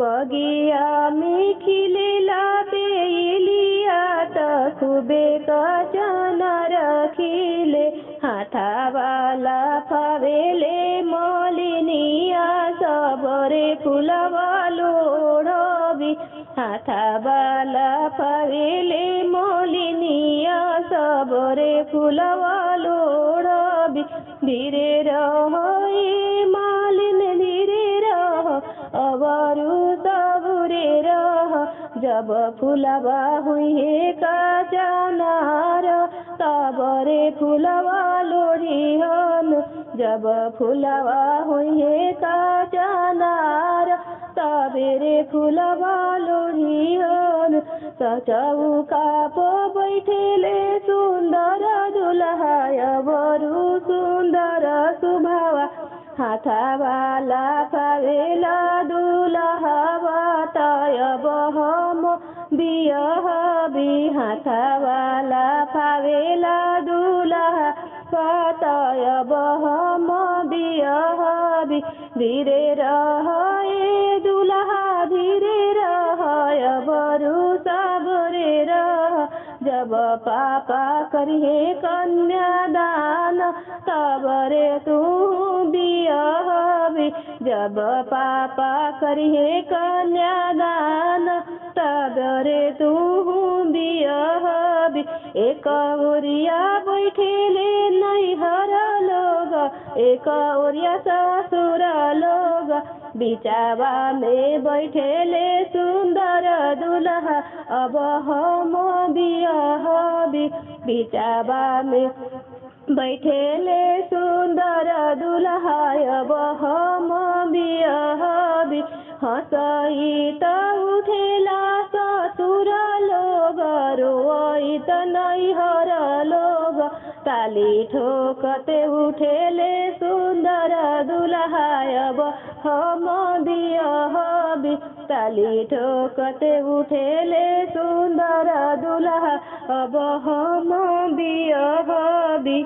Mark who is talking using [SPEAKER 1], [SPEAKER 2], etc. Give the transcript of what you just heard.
[SPEAKER 1] बगिया में खिलेला बेलिया त खूबे कचन रखिले हाथावाला फावेले मलिनिया सबरे फुलवा लोढ़बी हाथावाला फावेले मलिनिया सबरे फुलवा लोढ़बी धीरे रहो मालिन धीरे रहो अबरू सबुरे रह जब फुलवा हुए कचनार तबरे फुलवा लोढ़िहन जब फुलवा हुए कचनार तबरे फुलवा लोढ़िहन चौका पो बैठेले सुंदर दुल्हा बरू सुंदर सुभावा हाथावाला फावेला दुल्हा तयब हम बियहबी हाथावाला फावेला दुल्हा तयब हम बियहबी धीरे रह दुल्हा धीरे रह बरू सबरे रह जब पापा करिए कन्यादान तबरे तू बियहबी जब पापा करिए कन्यादान तबरे तू बियहबी एक ओरिया बैठेले नैहर लोग एक ओरिया ससुर लोग बिचावा में बैठेले सुंदर दुल्हा अब हम बियहबी बिचावा में बैठेले सुंदर दुल्हा अब हम बियहबी हंसई त उठेला ससुर लोग रोई त नैहर लोग ताली ठोकते उठेले सुंदर दुल्हा अब हम बियहबी ताली ठोकते उठेले सुंदर दुल्हा अब हम बियहबी।